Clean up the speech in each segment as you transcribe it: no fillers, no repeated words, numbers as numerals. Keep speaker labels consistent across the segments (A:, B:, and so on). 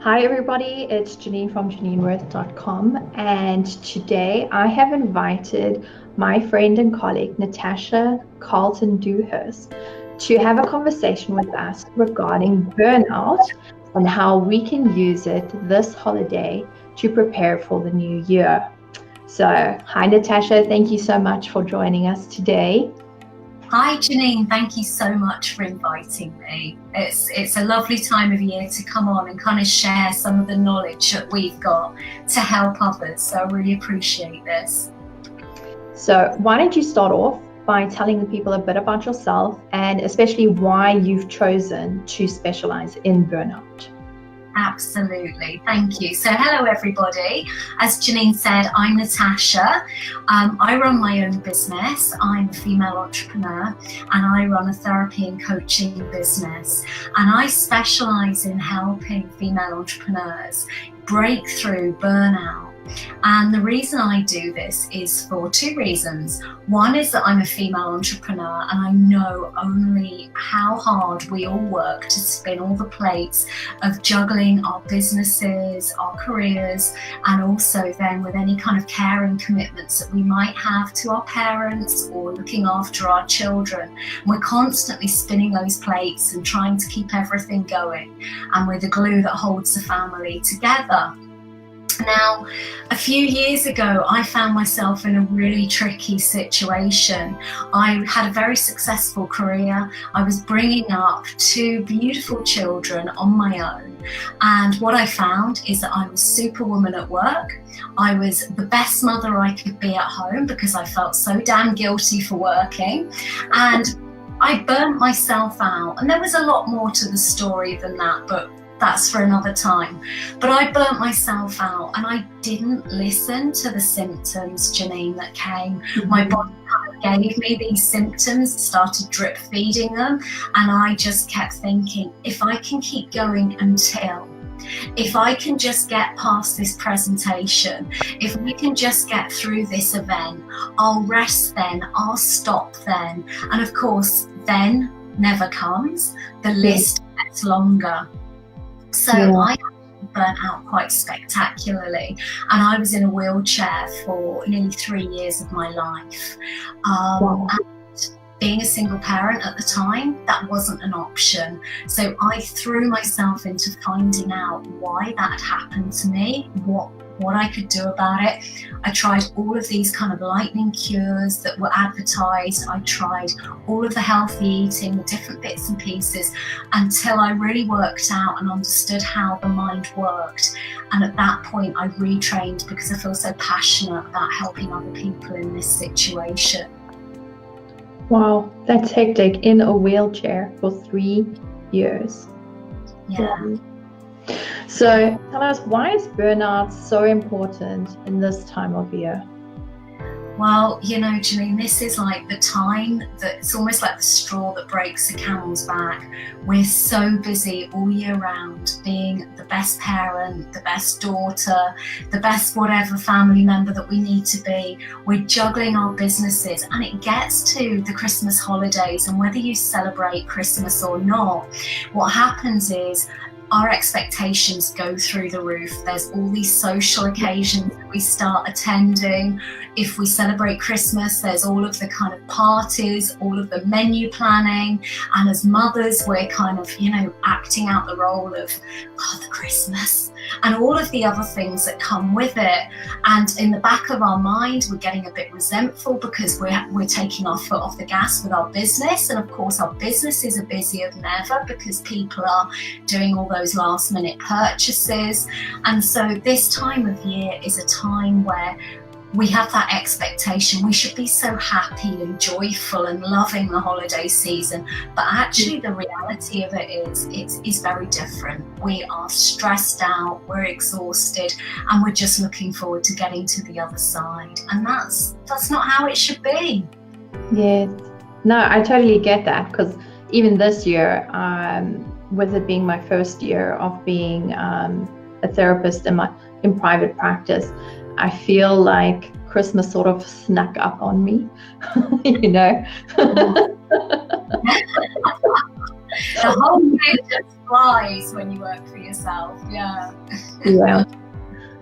A: Hi everybody, it's Janine from JanineWorth.com, and today I have invited my friend and colleague Natasha Carlton Dewhurst to have a conversation with us regarding burnout and how we can use it this holiday to prepare for the new year. So, hi Natasha, thank you so much for joining us today.
B: Hi Janine, thank you so much for inviting me. It's a lovely time of year to come on and kind of share some of the knowledge that we've got to help others, so I really appreciate this.
A: So why don't you start off by telling the people a bit about yourself and especially why you've chosen to specialize in burnout?
B: Absolutely, thank you. So hello everybody. As Janine said, I'm Natasha. I run my own business. I'm a female entrepreneur and I run a therapy and coaching business. And I specialize in helping female entrepreneurs break through burnout. And the reason I do this is for two reasons. One is that I'm a female entrepreneur and I know only how hard we all work to spin all the plates of juggling our businesses, our careers, and also then with any kind of caring commitments that we might have to our parents or looking after our children. We're constantly spinning those plates and trying to keep everything going, and we're the glue that holds the family together. Now, a few years ago, I found myself in a really tricky situation. I had a very successful career. I was bringing up two beautiful children on my own. And what I found is that I was superwoman at work. I was the best mother I could be at home because I felt so damn guilty for working. And I burnt myself out. And there was a lot more to the story than that, but that's for another time. But I burnt myself out and I didn't listen to the symptoms, Janine, that came. My body kind of gave me these symptoms, started drip feeding them, and I just kept thinking, if I can keep going if I can just get past this presentation, if we can just get through this event, I'll rest then, I'll stop then. And of course, then never comes. The list gets longer. So I burnt out quite spectacularly, and I was in a wheelchair for nearly 3 years of my life. And being a single parent at the time, that wasn't an option. So I threw myself into finding out why that had happened to me, what I could do about it. I tried all of these kind of lightning cures that were advertised. I tried all of the healthy eating, the different bits and pieces, until I really worked out and understood how the mind worked. And at that point, I retrained because I feel so passionate about helping other people in this situation.
A: Wow, that's hectic. In a wheelchair for 3 years.
B: Yeah.
A: So tell us, why is burnout so important in this time of year?
B: Well, you know, Janine, this is like the time that it's almost like the straw that breaks the camel's back. We're so busy all year round being the best parent, the best daughter, the best whatever family member that we need to be. We're juggling our businesses, and it gets to the Christmas holidays, and whether you celebrate Christmas or not, what happens is our expectations go through the roof. There's all these social occasions that we start attending. If we celebrate Christmas, there's all of the kind of parties, all of the menu planning. And as mothers, we're kind of, acting out the role of the Christmas and all of the other things that come with it. And in the back of our mind, we're getting a bit resentful because we're taking our foot off the gas with our business. And of course, our businesses are busier than ever because people are doing all those last minute purchases. And so this time of year is a time where we have that expectation. We should be so happy and joyful and loving the holiday season. But actually the reality of it is it's very different. We are stressed out, we're exhausted, and we're just looking forward to getting to the other side. And that's not how it should be.
A: Yes. No, I totally get that, because even this year, with it being my first year of being a therapist in private practice, I feel like Christmas sort of snuck up on me, you know.
B: The whole thing just flies when you work for yourself. Yeah.
A: Yeah.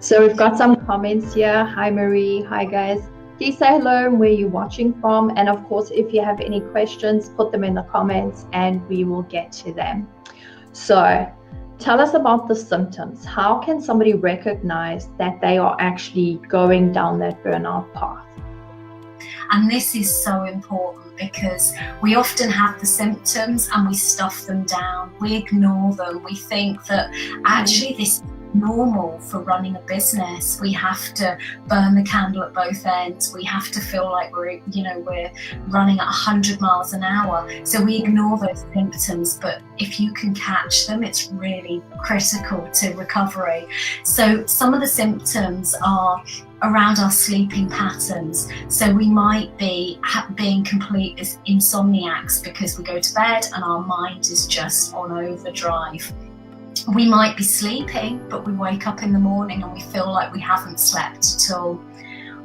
A: So we've got some comments here. Hi, Marie. Hi, guys. Please say hello and where you're watching from. And of course, if you have any questions, put them in the comments and we will get to them. So tell us about the symptoms. How can somebody recognize that they are actually going down that burnout path?
B: And this is so important because we often have the symptoms and we stuff them down. We ignore them. We think that actually this is normal for running a business. We have to burn the candle at both ends. We have to feel like we're running at 100 miles an hour. So we ignore those symptoms, but if you can catch them, it's really critical to recovery. So some of the symptoms are around our sleeping patterns. So we might be being complete insomniacs because we go to bed and our mind is just on overdrive. We might be sleeping, but we wake up in the morning and we feel like we haven't slept at all.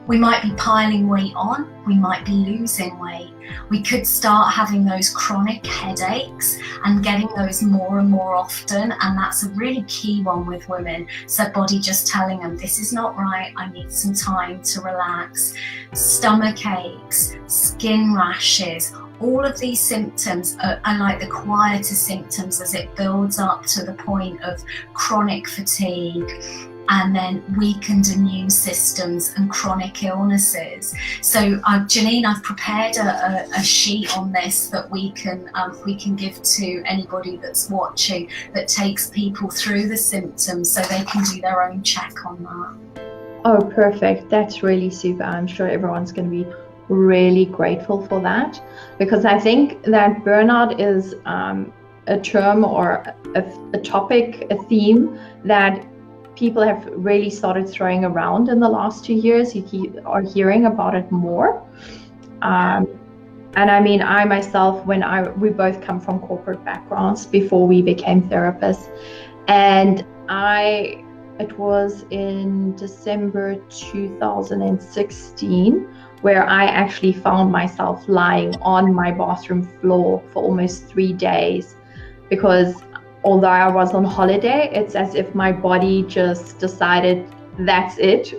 B: We might be piling weight on, we might be losing weight. We could start having those chronic headaches and getting those more and more often, and that's a really key one with women. So body just telling them, this is not right, I need some time to relax. Stomach aches, skin rashes, all of these symptoms are like the quieter symptoms as it builds up to the point of chronic fatigue, and then weakened immune systems and chronic illnesses. So Janine, I've prepared a sheet on this that we can give to anybody that's watching, that takes people through the symptoms so they can do their own check on that.
A: Oh, perfect. That's really super. I'm sure everyone's going to be really grateful for that, because I think that burnout is a term or a topic, a theme that people have really started throwing around in the last 2 years. You are hearing about it more. And I mean, I myself, we both come from corporate backgrounds before we became therapists. And it was in December 2016 where I actually found myself lying on my bathroom floor for almost 3 days, because although I was on holiday, it's as if my body just decided that's it,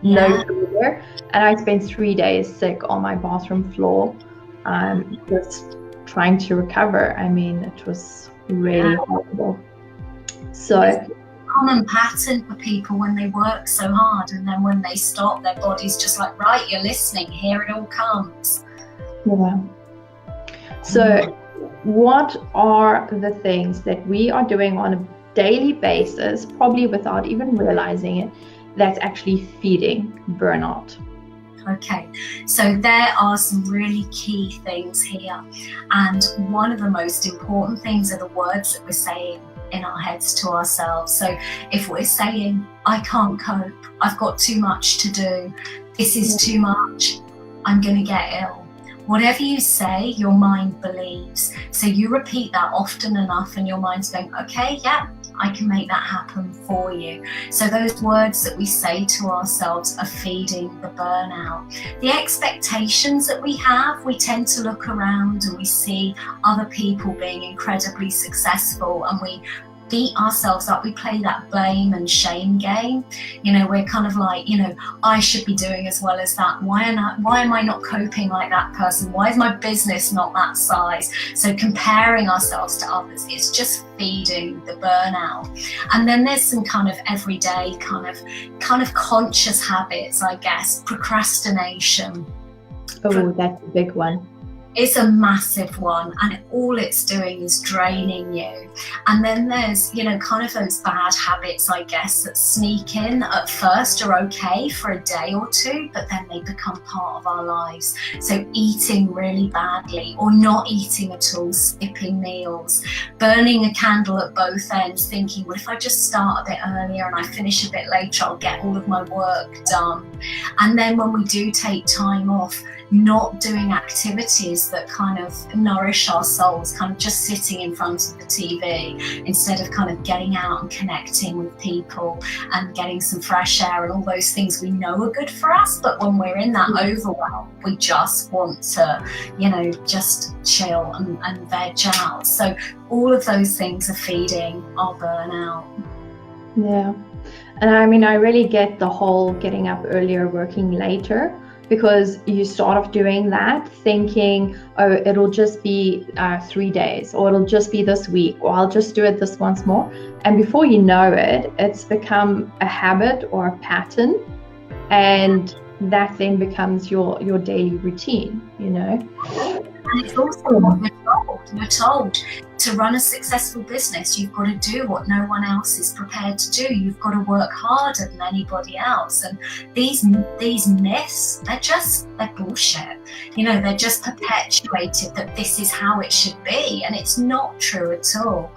A: no further. And I spent 3 days sick on my bathroom floor, just trying to recover. I mean, it was really horrible. So
B: it's a common pattern for people when they work so hard, and then when they stop, their body's just like, right, you're listening, here it all comes.
A: Yeah. So what are the things that we are doing on a daily basis, probably without even realizing it, that's actually feeding burnout?
B: Okay, so there are some really key things here, and one of the most important things are the words that we're saying in our heads to ourselves. So if we're saying, I can't cope, I've got too much to do, this is too much, I'm going to get ill. Whatever you say, your mind believes. So you repeat that often enough and your mind's going, okay, yeah, I can make that happen for you. So those words that we say to ourselves are feeding the burnout. The expectations that we have, we tend to look around and we see other people being incredibly successful and we beat ourselves up. We play that blame and shame game. We're kind of like, I should be doing as well as that. Why am I not coping like that person? Why is my business not that size? So comparing ourselves to others, it's just feeding the burnout. And then there's some kind of everyday kind of conscious habits, I guess. Procrastination.
A: Oh, that's a big one.
B: It's a massive one, and all it's doing is draining you. And then there's, kind of those bad habits, I guess, that sneak in at first are okay for a day or two, but then they become part of our lives. So eating really badly or not eating at all, skipping meals, burning a candle at both ends, thinking, well, if I just start a bit earlier and I finish a bit later, I'll get all of my work done. And then when we do take time off, not doing activities that kind of nourish our souls, kind of just sitting in front of the TV instead of kind of getting out and connecting with people and getting some fresh air and all those things we know are good for us. But when we're in that overwhelm, we just want to, just chill and veg out. So all of those things are feeding our burnout.
A: Yeah. And I mean, I really get the whole getting up earlier, working later, because you start off doing that thinking, oh, it'll just be 3 days, or it'll just be this week, or I'll just do it this once more. And before you know it, it's become a habit or a pattern. And that then becomes your daily routine, And
B: it's also what we're told. To run a successful business, you've got to do what no one else is prepared to do. You've got to work harder than anybody else. And these myths, they're bullshit. They're just perpetuated that this is how it should be, and it's not true at all.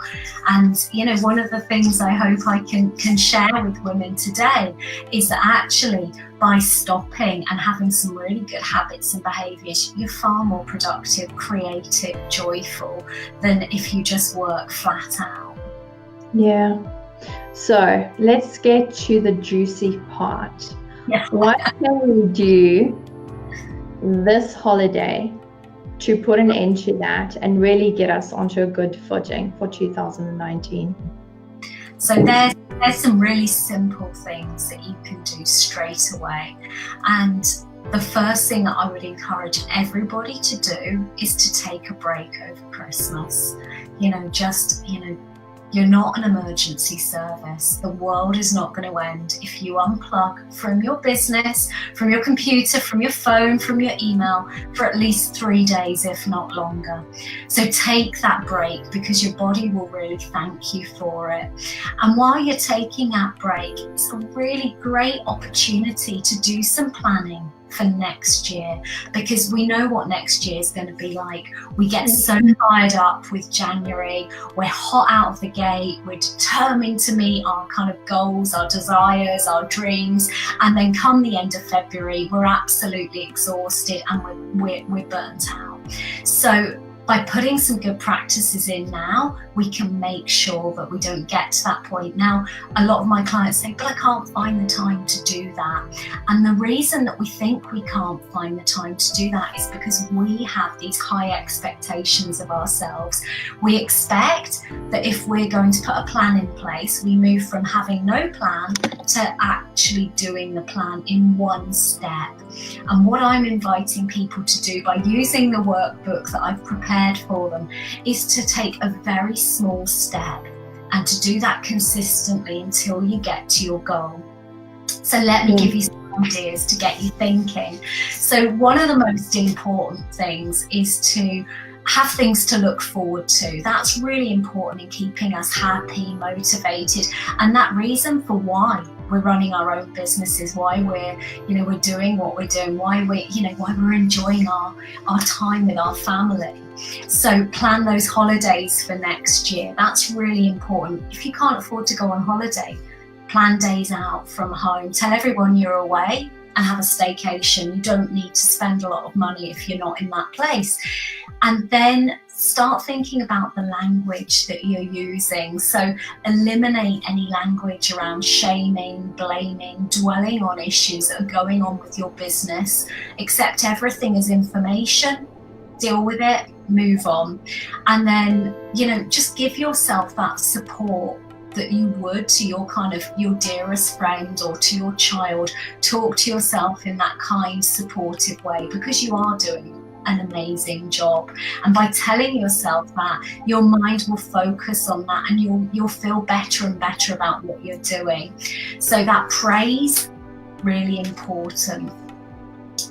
B: And one of the things I hope I can share with women today is that actually, by stopping and having some really good habits and behaviours, you're far more productive, creative, joyful than if you just work flat out.
A: Yeah. So let's get to the juicy part.
B: Yeah.
A: What can we do this holiday to put an end to that and really get us onto a good footing for 2019?
B: So there's some really simple things that you can do straight away. And the first thing that I would encourage everybody to do is to take a break over Christmas. You're not an emergency service. The world is not going to end if you unplug from your business, from your computer, from your phone, from your email for at least 3 days, if not longer. So take that break, because your body will really thank you for it. And while you're taking that break, it's a really great opportunity to do some planning for next year, because we know what next year is going to be like. We get so fired up with January, we're hot out of the gate, we're determined to meet our kind of goals, our desires, our dreams, and then come the end of February, we're absolutely exhausted and we're burnt out. So by putting some good practices in now, we can make sure that we don't get to that point. Now, a lot of my clients say, but I can't find the time to do that. And the reason that we think we can't find the time to do that is because we have these high expectations of ourselves. We expect that if we're going to put a plan in place, we move from having no plan to actually doing the plan in one step. And what I'm inviting people to do by using the workbook that I've prepared for them is to take a very small step and to do that consistently until you get to your goal. So let me give you some ideas to get you thinking. So one of the most important things is to have things to look forward to. That's really important in keeping us happy, motivated, and that reason for why we're running our own businesses, why we're doing what we're doing, why we're enjoying our time with our family. So plan those holidays for next year. That's really important. If you can't afford to go on holiday, plan days out from home. Tell everyone you're away and have a staycation. You don't need to spend a lot of money if you're not in that place. And then start thinking about the language that you're using. So eliminate any language around shaming, blaming, dwelling on issues that are going on with your business. Accept everything as information, deal with it, move on. And then, just give yourself that support that you would to your dearest friend or to your child. Talk to yourself in that kind, supportive way, because you are doing an amazing job. And by telling yourself that, your mind will focus on that, and you'll feel better and better about what you're doing. So that praise, really important.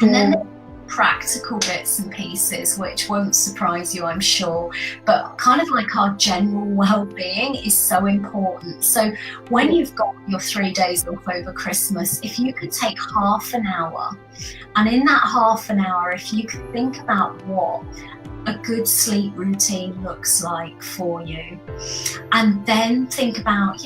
B: And then practical bits and pieces, which won't surprise you, I'm sure, but kind of like our general well-being is so important. So when you've got your 3 days off over Christmas, if you could take half an hour, and in that half an hour, if you could think about what a good sleep routine looks like for you, and then think about,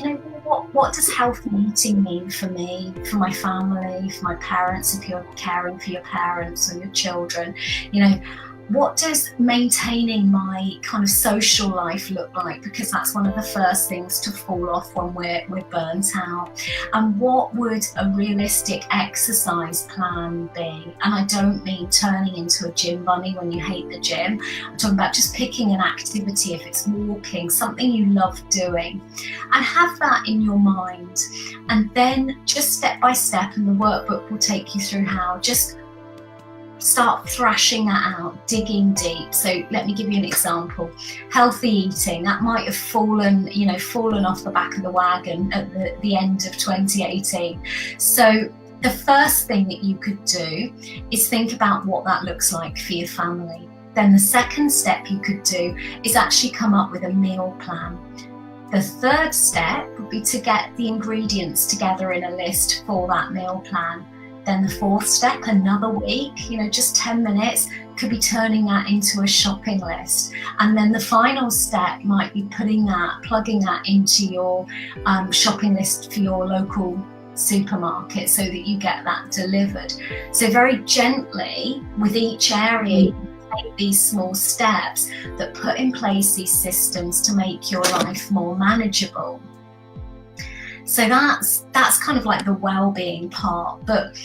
B: what does healthy eating mean for me, for my family, for my parents, if you're caring for your parents or your children? You know, what does maintaining my kind of social life look like? Because that's one of the first things to fall off when we're burnt out. And what would a realistic exercise plan be? And I don't mean turning into a gym bunny when you hate the gym. I'm talking about just picking an activity, if it's walking, something you love doing, and have that in your mind. And then just step by step, and the workbook will take you through how, just start thrashing that out, digging deep. So let me give you an example. Healthy eating, that might have fallen off the back of the wagon at the end of 2018. So the first thing that you could do is think about what that looks like for your family. Then the second step you could do is actually come up with a meal plan. The third step would be to get the ingredients together in a list for that meal plan. Then the fourth step, another week, just 10 minutes, could be turning that into a shopping list. And then the final step might be plugging that into your shopping list for your local supermarket so that you get that delivered. So very gently with each area, you take these small steps that put in place these systems to make your life more manageable. So that's kind of like the well-being part. But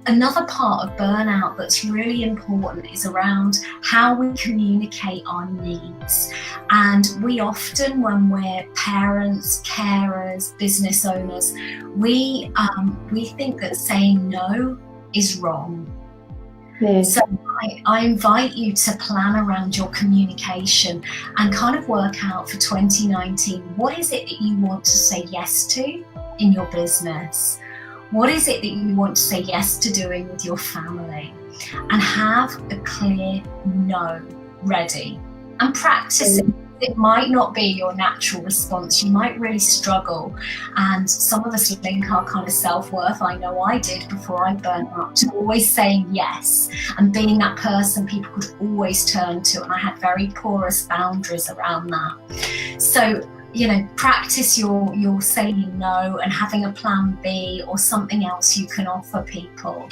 B: another part of burnout that's really important is around how we communicate our needs. And we often, when we're parents, carers, business owners, we think that saying no is wrong. Yes. So I invite you to plan around your communication and kind of work out for 2019, what is it that you want to say yes to in your business? What is it that you want to say yes to doing with your family? And have a clear no ready and practice it. It might not be your natural response. You might really struggle. And some of us link our kind of self-worth, I know I did before I burnt out, to always saying yes and being that person people could always turn to. And I had very porous boundaries around that. So, practice your saying no and having a plan B or something else you can offer people.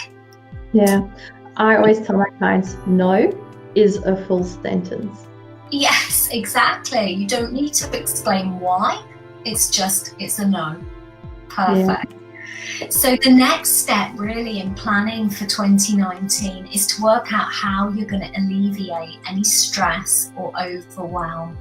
A: Yeah, I always tell my clients, no is a full sentence.
B: Yes, exactly. You don't need to explain why. It's a no. Perfect. Yeah. So the next step really in planning for 2019 is to work out how you're going to alleviate any stress or overwhelm.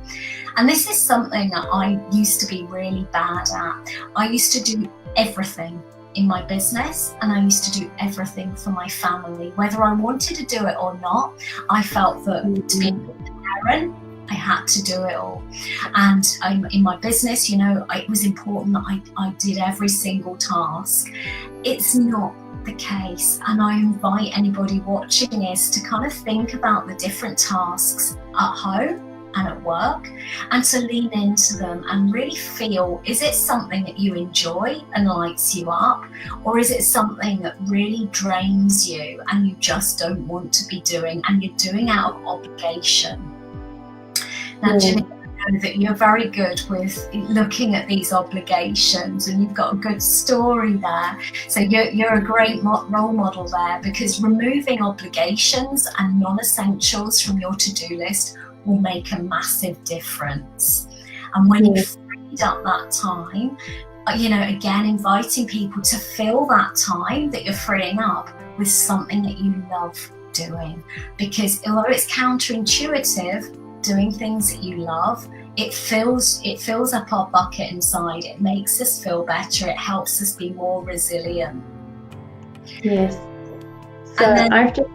B: And this is something that I used to be really bad at. I used to do everything in my business and I used to do everything for my family. Whether I wanted to do it or not, I felt that to be a good parent, I had to do it all. And in my business, it was important that I did every single task. It's not the case. And I invite anybody watching this to kind of think about the different tasks at home and at work, and to lean into them and really feel, is it something that you enjoy and lights you up, or is it something that really drains you and you just don't want to be doing and you're doing out of obligation? Now, Janine, I know that you're very good with looking at these obligations and you've got a good story there. So you're a great role model there, because removing obligations and non-essentials from your to-do list will make a massive difference. And when you've freed up that time, again, inviting people to fill that time that you're freeing up with something that you love doing. Because although it's counterintuitive, doing things that you love, it fills up our bucket inside. It makes us feel better. It helps us be more resilient.
A: Yes. So I've just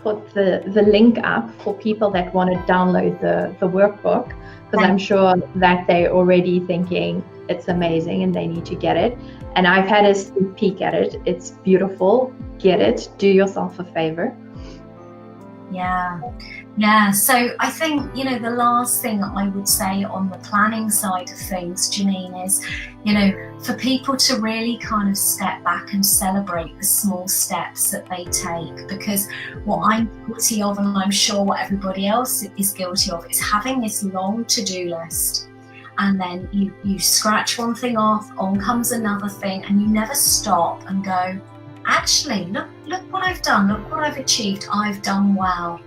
A: put the link up for people that want to download the workbook, because I'm sure that they're already thinking it's amazing and they need to get it. And I've had a sneak peek at it. It's beautiful. Get it. Do yourself a favor.
B: Yeah. So I think, the last thing that I would say on the planning side of things, Janine, is, for people to really kind of step back and celebrate the small steps that they take. Because what I'm guilty of, and I'm sure what everybody else is guilty of, is having this long to-do list and then you scratch one thing off, on comes another thing, and you never stop and go, actually, look what I've done, look what I've achieved, I've done well.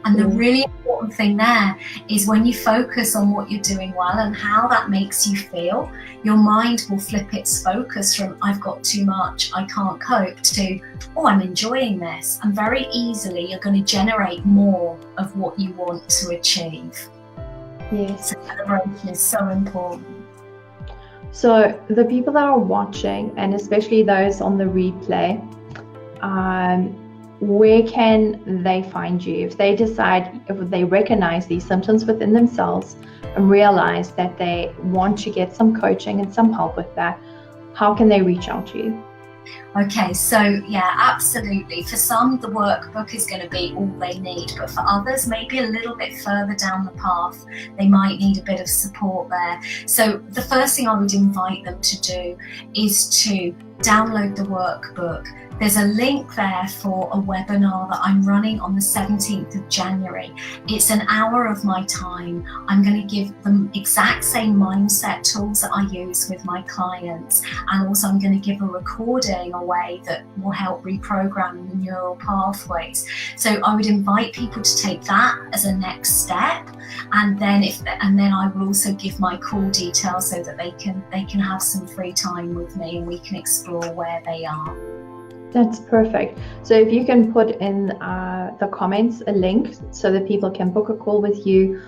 B: And the really important thing there is when you focus on what you're doing well and how that makes you feel, your mind will flip its focus from I've got too much, I can't cope, to oh, I'm enjoying this. And very easily you're going to generate more of what you want to achieve.
A: Yes.
B: So celebration is so important.
A: So the people that are watching, and especially those on the replay, where can they find you if they decide, if they recognize these symptoms within themselves and realize that they want to get some coaching and some help with that? How can they reach out to you?
B: Okay, so yeah, absolutely. For some, the workbook is going to be all they need, but for others, maybe a little bit further down the path, they might need a bit of support there. So the first thing I would invite them to do is to download the workbook. There's a link there for a webinar that I'm running on the 17th of January. It's an hour of my time. I'm going to give them exact same mindset tools that I use with my clients. And also I'm going to give a recording away that will help reprogram the neural pathways. So I would invite people to take that as a next step. And then I will also give my call details so that they can have some free time with me and we can explore where they are.
A: That's perfect. So if you can put in the comments a link so that people can book a call with you,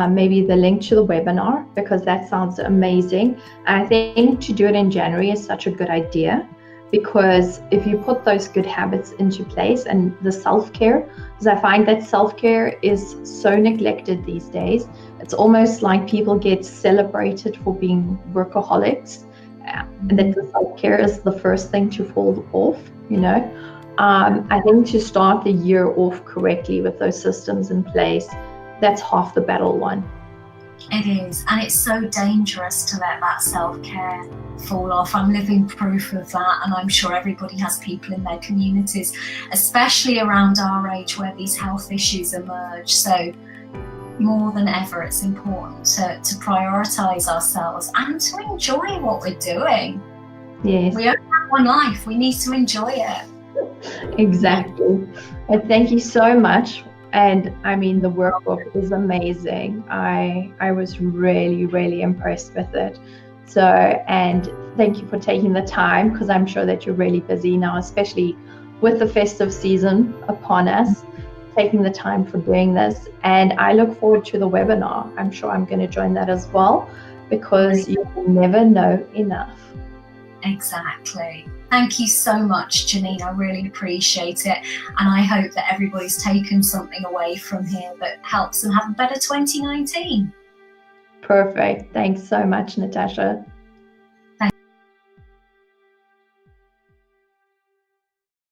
A: maybe the link to the webinar, because that sounds amazing. And I think to do it in January is such a good idea, because if you put those good habits into place and the self-care, because I find that self-care is so neglected these days. It's almost like people get celebrated for being workaholics, and that the self-care is the first thing to fall off. I think to start the year off correctly with those systems in place, that's half the battle won.
B: It is, and it's so dangerous to let that self-care fall off. I'm living proof of that, and I'm sure everybody has people in their communities, especially around our age, where these health issues emerge. So more than ever, it's important to prioritise ourselves and to enjoy what we're doing.
A: Yes.
B: We only have one life. We need to enjoy it.
A: Exactly. And thank you so much. And I mean, the workbook is amazing. I was really, really impressed with it. So, and thank you for taking the time, because I'm sure that you're really busy now, especially with the festive season upon us, taking the time for doing this. And I look forward to the webinar. I'm sure I'm going to join that as well, because you will never know enough.
B: Exactly. Thank you so much, Janine. I really appreciate it. And I hope that everybody's taken something away from here that helps them have a better 2019.
A: Perfect. Thanks so much, Natasha.